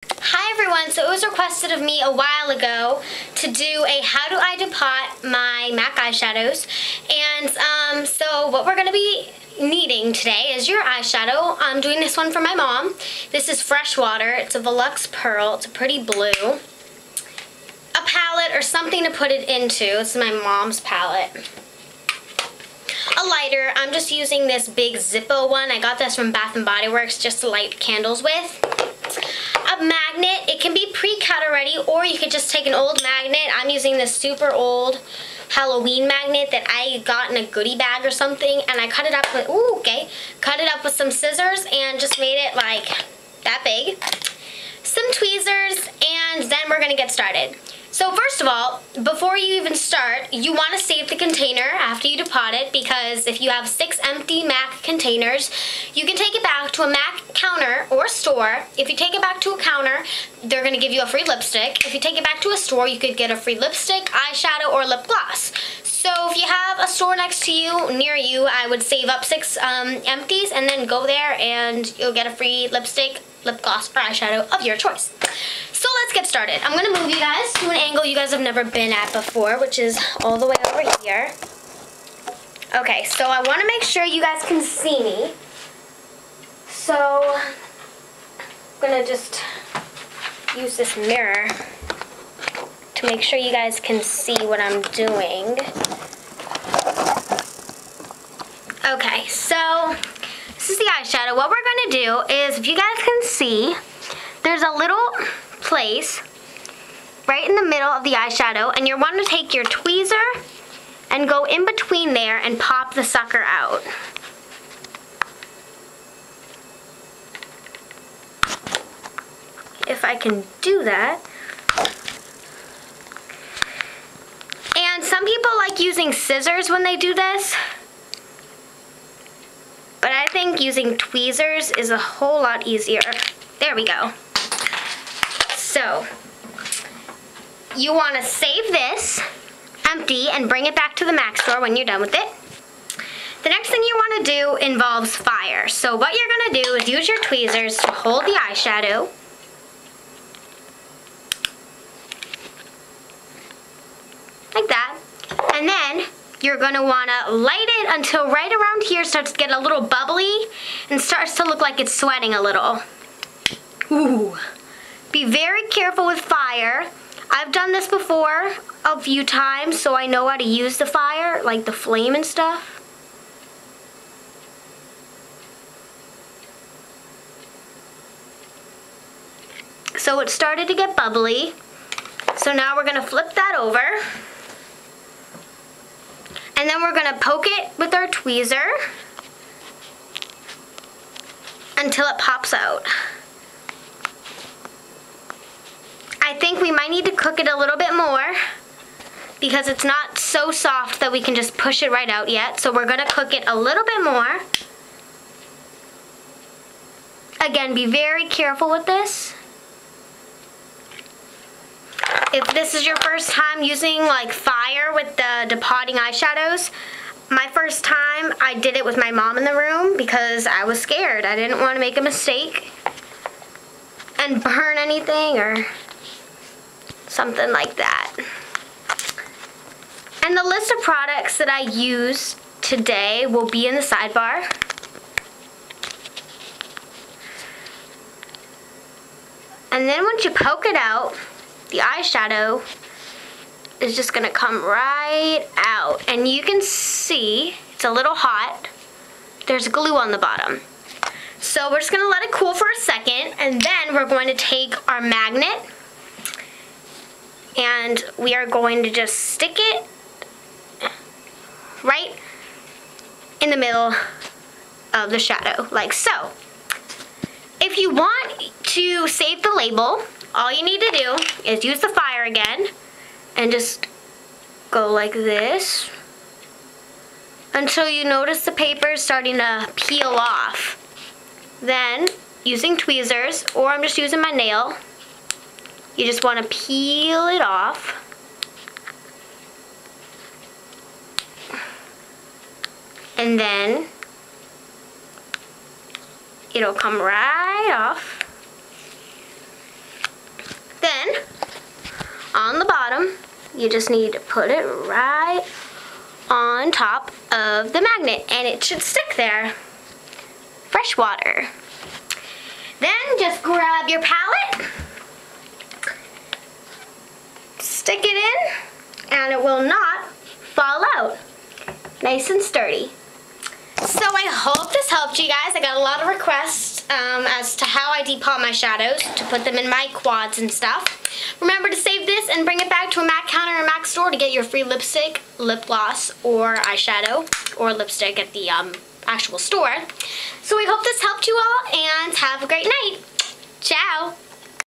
Hi everyone, so it was requested of me a while ago to do a how do I depot my MAC eyeshadows, and so what we're going to be needing today is your eyeshadow. I'm doing this one for my mom. This is Freshwater. It's a Volux Pearl. It's a pretty blue. A palette or something to put it into. This is my mom's palette. A lighter. I'm just using this big Zippo one. I got this from Bath & Body Works just to light candles with. A magnet. It can be pre-cut already, or you could just take an old magnet. I'm using this super old Halloween magnet that I got in a goodie bag or something, and I cut it up with, cut it up with some scissors and just made it like that big. Some tweezers, and then we're gonna get started. So first of all, before you even start, you want to save the container after you depot it, because if you have 6 empty MAC containers, you can take it back to a MAC counter or store. If you take it back to a counter, they're going to give you a free lipstick. If you take it back to a store, you could get a free lipstick, eyeshadow, or lip gloss. So if you have a store next to you, near you, I would save up 6 empties and then go there and you'll get a free lipstick, lip gloss, or eyeshadow of your choice. So let's get started. I'm going to move you guys to an angle you guys have never been at before, which is all the way over here. Okay, so I want to make sure you guys can see me. So I'm going to just use this mirror to make sure you guys can see what I'm doing. Okay, so this is the eyeshadow. What we're going to do is, if you guys can see, there's a little place right in the middle of the eyeshadow, and you want to take your tweezer and go in between there and pop the sucker out. If I can do that. And some people like using scissors when they do this, but I think using tweezers is a whole lot easier. There we go. So, you want to save this empty and bring it back to the MAC store when you're done with it. The next thing you want to do involves fire. So what you're going to do is use your tweezers to hold the eyeshadow. Like that. And then you're going to want to light it until right around here starts to get a little bubbly and starts to look like it's sweating a little. Ooh. Be very careful with fire. I've done this before a few times, so I know how to use the fire, like the flame and stuff. So it started to get bubbly. So now we're going to flip that over. And then we're going to poke it with our tweezer until it pops out. I think we might need to cook it a little bit more because it's not so soft that we can just push it right out yet. So we're going to cook it a little bit more. Again, be very careful with this. If this is your first time using like fire with the depotting eyeshadows, my first time I did it with my mom in the room because I was scared. I didn't want to make a mistake and burn anything or something like that. And the list of products that I use today will be in the sidebar. And then once you poke it out, the eyeshadow is just going to come right out. And you can see it's a little hot. There's glue on the bottom. So we're just going to let it cool for a second, and then we're going to take our magnet and we are going to just stick it right in the middle of the shadow, like so. If you want to save the label, all you need to do is use the fire again and just go like this until you notice the paper is starting to peel off. Then, using tweezers, or I'm just using my nail, you just want to peel it off. And then it'll come right off. you just need to put it right on top of the magnet and it should stick there. Fresh water. Then just grab your palette, stick it in, and it will not fall out. Nice and sturdy. So I hope this helped you guys. I got a lot of requests as to how I depot my shadows to put them in my quads and stuff. Remember to save this and bring it back to a MAC counter or MAC store to get your free lipstick, lip gloss, or eyeshadow, or lipstick at the actual store. So I hope this helped you all, and have a great night. Ciao!